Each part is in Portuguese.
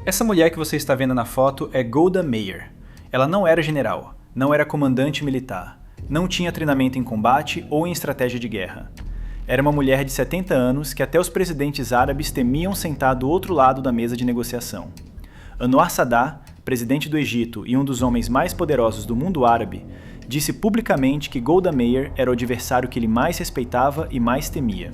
Essa mulher que você está vendo na foto é Golda Meir. Ela não era general, não era comandante militar, não tinha treinamento em combate ou em estratégia de guerra. Era uma mulher de 70 anos que até os presidentes árabes temiam sentar do outro lado da mesa de negociação. Anwar Sadat, presidente do Egito e um dos homens mais poderosos do mundo árabe, disse publicamente que Golda Meir era o adversário que ele mais respeitava e mais temia,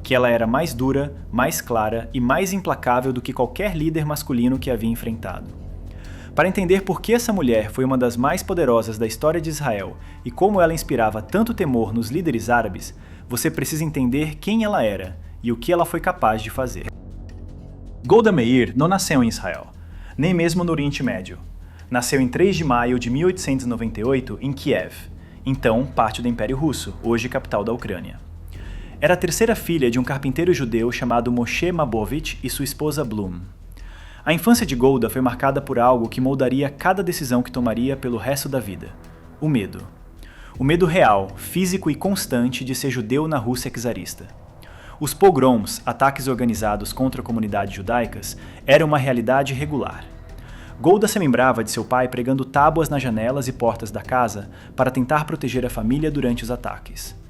que ela era mais dura, mais clara e mais implacável do que qualquer líder masculino que havia enfrentado. Para entender por que essa mulher foi uma das mais poderosas da história de Israel e como ela inspirava tanto temor nos líderes árabes, você precisa entender quem ela era e o que ela foi capaz de fazer. Golda Meir não nasceu em Israel, nem mesmo no Oriente Médio. Nasceu em 3 de maio de 1898 em Kiev, então parte do Império Russo, hoje capital da Ucrânia. Era a terceira filha de um carpinteiro judeu chamado Moshe Mabovitch e sua esposa Blum. A infância de Golda foi marcada por algo que moldaria cada decisão que tomaria pelo resto da vida: o medo. O medo real, físico e constante de ser judeu na Rússia czarista. Os pogroms, ataques organizados contra comunidades judaicas, eram uma realidade regular. Golda se lembrava de seu pai pregando tábuas nas janelas e portas da casa para tentar proteger a família durante os ataques.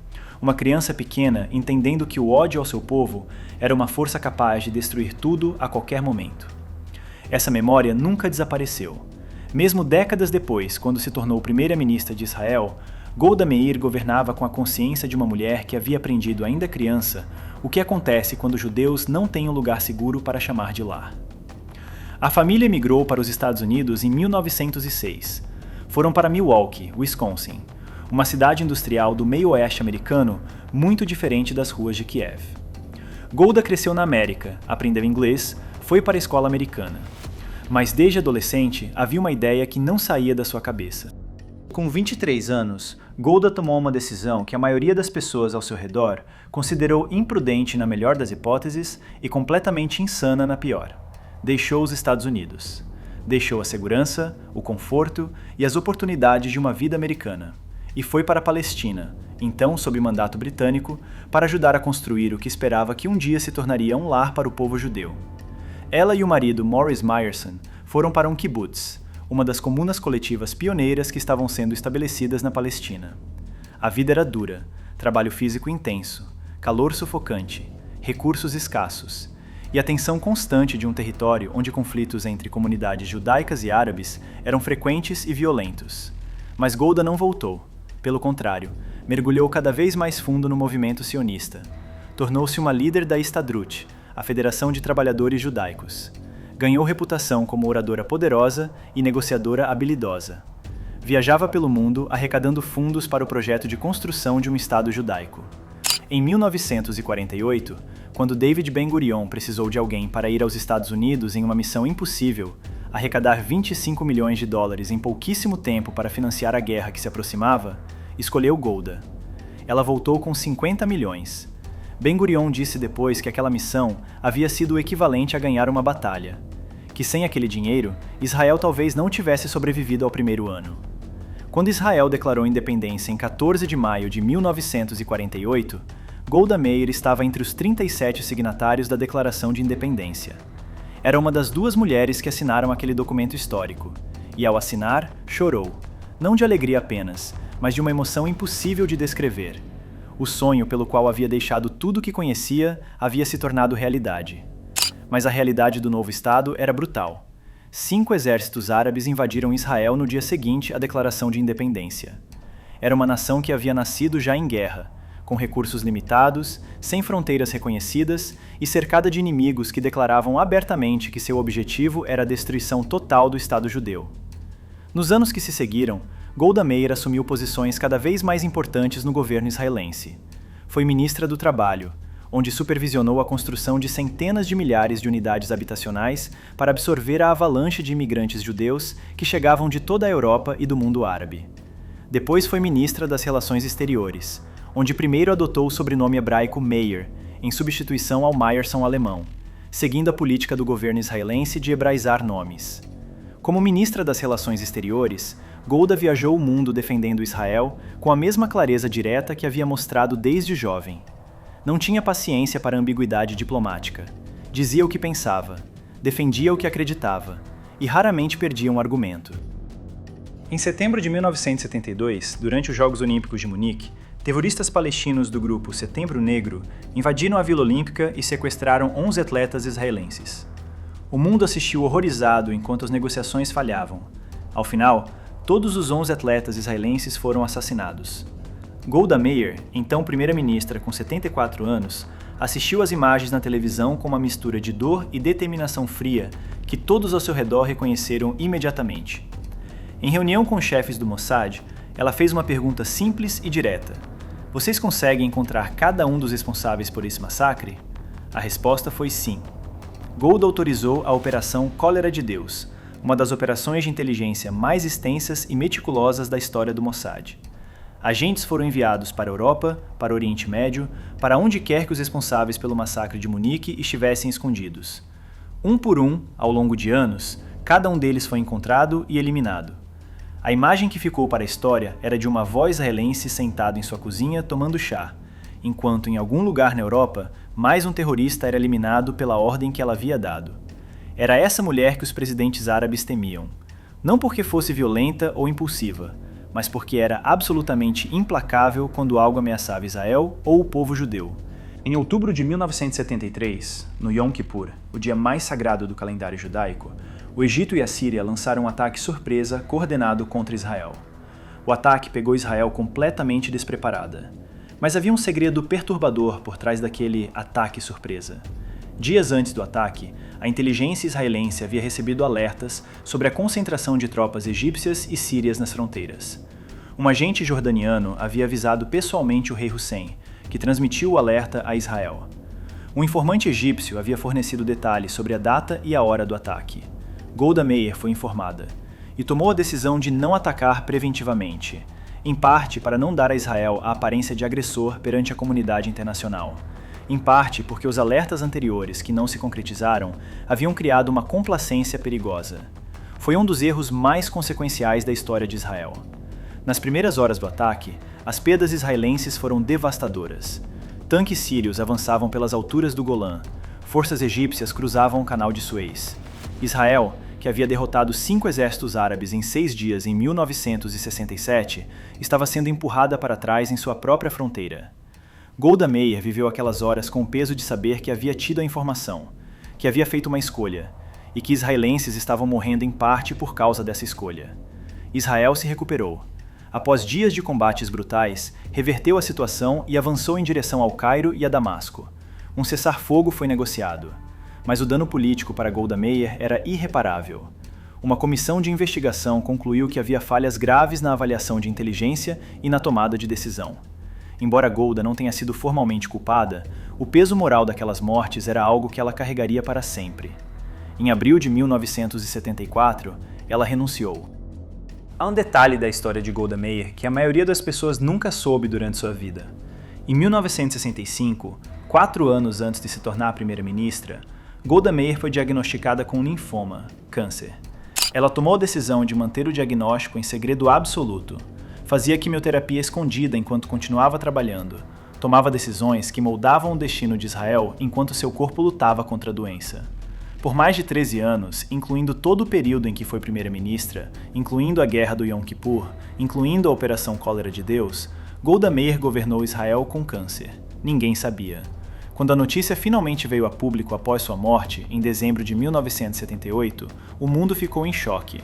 Uma criança pequena entendendo que o ódio ao seu povo era uma força capaz de destruir tudo a qualquer momento. Essa memória nunca desapareceu. Mesmo décadas depois, quando se tornou primeira-ministra de Israel, Golda Meir governava com a consciência de uma mulher que havia aprendido ainda criança o que acontece quando os judeus não têm um lugar seguro para chamar de lar. A família emigrou para os Estados Unidos em 1906. Foram para Milwaukee, Wisconsin, uma cidade industrial do meio-oeste americano muito diferente das ruas de Kiev. Golda cresceu na América, aprendeu inglês, foi para a escola americana. Mas desde adolescente havia uma ideia que não saía da sua cabeça. Com 23 anos, Golda tomou uma decisão que a maioria das pessoas ao seu redor considerou imprudente na melhor das hipóteses e completamente insana na pior. Deixou os Estados Unidos. Deixou a segurança, o conforto e as oportunidades de uma vida americana. E foi para a Palestina, então sob mandato britânico, para ajudar a construir o que esperava que um dia se tornaria um lar para o povo judeu. Ela e o marido Morris Meyerson foram para um kibbutz, uma das comunas coletivas pioneiras que estavam sendo estabelecidas na Palestina. A vida era dura, trabalho físico intenso, calor sufocante, recursos escassos, e a tensão constante de um território onde conflitos entre comunidades judaicas e árabes eram frequentes e violentos. Mas Golda não voltou. Pelo contrário, mergulhou cada vez mais fundo no movimento sionista. Tornou-se uma líder da Histadrut, a Federação de Trabalhadores Judaicos. Ganhou reputação como oradora poderosa e negociadora habilidosa. Viajava pelo mundo arrecadando fundos para o projeto de construção de um Estado judaico. Em 1948, quando David Ben-Gurion precisou de alguém para ir aos Estados Unidos em uma missão impossível, arrecadar 25 milhões de dólares em pouquíssimo tempo para financiar a guerra que se aproximava, escolheu Golda. Ela voltou com 50 milhões. Ben-Gurion disse depois que aquela missão havia sido o equivalente a ganhar uma batalha, que sem aquele dinheiro, Israel talvez não tivesse sobrevivido ao primeiro ano. Quando Israel declarou independência em 14 de maio de 1948, Golda Meir estava entre os 37 signatários da Declaração de Independência. Era uma das 2 mulheres que assinaram aquele documento histórico, e ao assinar, chorou, não de alegria apenas, mas de uma emoção impossível de descrever. O sonho pelo qual havia deixado tudo o que conhecia havia se tornado realidade. Mas a realidade do novo Estado era brutal. 5 exércitos árabes invadiram Israel no dia seguinte à Declaração de Independência. Era uma nação que havia nascido já em guerra, com recursos limitados, sem fronteiras reconhecidas e cercada de inimigos que declaravam abertamente que seu objetivo era a destruição total do Estado judeu. Nos anos que se seguiram, Golda Meir assumiu posições cada vez mais importantes no governo israelense. Foi ministra do Trabalho, onde supervisionou a construção de centenas de milhares de unidades habitacionais para absorver a avalanche de imigrantes judeus que chegavam de toda a Europa e do mundo árabe. Depois foi ministra das Relações Exteriores, onde primeiro adotou o sobrenome hebraico Meir, em substituição ao Meyerson alemão, seguindo a política do governo israelense de hebraizar nomes. Como ministra das Relações Exteriores, Golda viajou o mundo defendendo Israel com a mesma clareza direta que havia mostrado desde jovem. Não tinha paciência para a ambiguidade diplomática. Dizia o que pensava. defendia o que acreditava, e raramente perdia um argumento. Em setembro de 1972, durante os Jogos Olímpicos de Munique, terroristas palestinos do grupo Setembro Negro invadiram a Vila Olímpica e sequestraram 11 atletas israelenses. O mundo assistiu horrorizado enquanto as negociações falhavam. Ao final, todos os 11 atletas israelenses foram assassinados. Golda Meir, então primeira-ministra com 74 anos, assistiu às imagens na televisão com uma mistura de dor e determinação fria que todos ao seu redor reconheceram imediatamente. Em reunião com os chefes do Mossad, ela fez uma pergunta simples e direta: "Vocês conseguem encontrar cada um dos responsáveis por esse massacre?" A resposta foi sim. Golda autorizou a Operação Cólera de Deus, uma das operações de inteligência mais extensas e meticulosas da história do Mossad. Agentes foram enviados para a Europa, para o Oriente Médio, para onde quer que os responsáveis pelo massacre de Munique estivessem escondidos. Um por um, ao longo de anos, cada um deles foi encontrado e eliminado. A imagem que ficou para a história era de uma avó israelense sentada em sua cozinha tomando chá, enquanto em algum lugar na Europa, mais um terrorista era eliminado pela ordem que ela havia dado. Era essa mulher que os presidentes árabes temiam, não porque fosse violenta ou impulsiva, mas porque era absolutamente implacável quando algo ameaçava Israel ou o povo judeu. Em outubro de 1973, no Yom Kippur, o dia mais sagrado do calendário judaico, o Egito e a Síria lançaram um ataque surpresa coordenado contra Israel. O ataque pegou Israel completamente despreparada. Mas havia um segredo perturbador por trás daquele ataque surpresa. Dias antes do ataque, a inteligência israelense havia recebido alertas sobre a concentração de tropas egípcias e sírias nas fronteiras. Um agente jordaniano havia avisado pessoalmente o rei Hussein, que transmitiu o alerta a Israel. Um informante egípcio havia fornecido detalhes sobre a data e a hora do ataque. Golda Meir foi informada e tomou a decisão de não atacar preventivamente, em parte para não dar a Israel a aparência de agressor perante a comunidade internacional, em parte porque os alertas anteriores que não se concretizaram haviam criado uma complacência perigosa. Foi um dos erros mais consequenciais da história de Israel. Nas primeiras horas do ataque, as perdas israelenses foram devastadoras. Tanques sírios avançavam pelas alturas do Golã, forças egípcias cruzavam o canal de Suez. Israel, que havia derrotado 5 exércitos árabes em 6 dias em 1967, estava sendo empurrada para trás em sua própria fronteira. Golda Meir viveu aquelas horas com o peso de saber que havia tido a informação, que havia feito uma escolha, e que israelenses estavam morrendo em parte por causa dessa escolha. Israel se recuperou. Após dias de combates brutais, reverteu a situação e avançou em direção ao Cairo e a Damasco. Um cessar-fogo foi negociado. Mas o dano político para Golda Meir era irreparável. Uma comissão de investigação concluiu que havia falhas graves na avaliação de inteligência e na tomada de decisão. Embora Golda não tenha sido formalmente culpada, o peso moral daquelas mortes era algo que ela carregaria para sempre. Em abril de 1974, ela renunciou. Há um detalhe da história de Golda Meir que a maioria das pessoas nunca soube durante sua vida. Em 1965, 4 anos antes de se tornar a primeira-ministra, Golda Meir foi diagnosticada com linfoma, câncer. Ela tomou a decisão de manter o diagnóstico em segredo absoluto. Fazia quimioterapia escondida enquanto continuava trabalhando. Tomava decisões que moldavam o destino de Israel enquanto seu corpo lutava contra a doença. Por mais de 13 anos, incluindo todo o período em que foi primeira-ministra, incluindo a Guerra do Yom Kippur, incluindo a Operação Cólera de Deus, Golda Meir governou Israel com câncer. Ninguém sabia. Quando a notícia finalmente veio a público após sua morte, em dezembro de 1978, o mundo ficou em choque.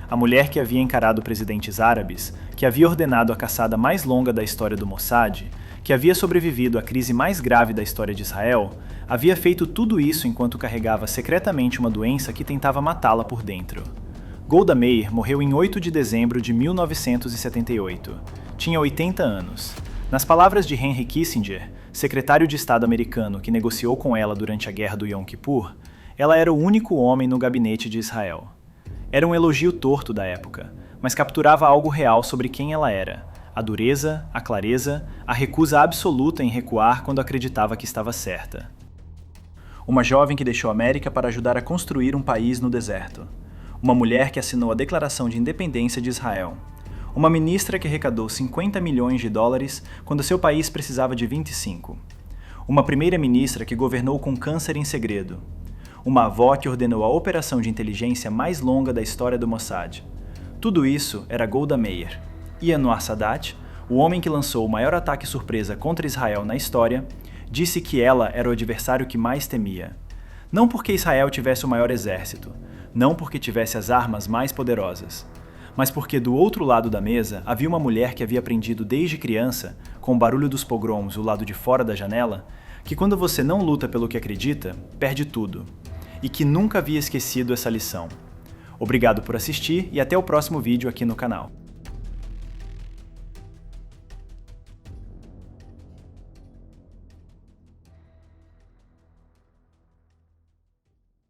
A mulher que havia encarado presidentes árabes, que havia ordenado a caçada mais longa da história do Mossad, que havia sobrevivido à crise mais grave da história de Israel, havia feito tudo isso enquanto carregava secretamente uma doença que tentava matá-la por dentro. Golda Meir morreu em 8 de dezembro de 1978. Tinha 80 anos. Nas palavras de Henry Kissinger, secretário de Estado americano que negociou com ela durante a Guerra do Yom Kippur, ela era o único homem no gabinete de Israel. Era um elogio torto da época, mas capturava algo real sobre quem ela era: a dureza, a clareza, a recusa absoluta em recuar quando acreditava que estava certa. Uma jovem que deixou a América para ajudar a construir um país no deserto. Uma mulher que assinou a Declaração de Independência de Israel. Uma ministra que arrecadou 50 milhões de dólares quando seu país precisava de 25. Uma primeira-ministra que governou com câncer em segredo. uma avó que ordenou a operação de inteligência mais longa da história do Mossad. Tudo isso era Golda Meir. E Anwar Sadat, o homem que lançou o maior ataque surpresa contra Israel na história, disse que ela era o adversário que mais temia. Não porque Israel tivesse o maior exército, não porque tivesse as armas mais poderosas, mas porque do outro lado da mesa havia uma mulher que havia aprendido desde criança, com o barulho dos pogroms do lado de fora da janela, que quando você não luta pelo que acredita, perde tudo, e que nunca havia esquecido essa lição. Obrigado por assistir e até o próximo vídeo aqui no canal.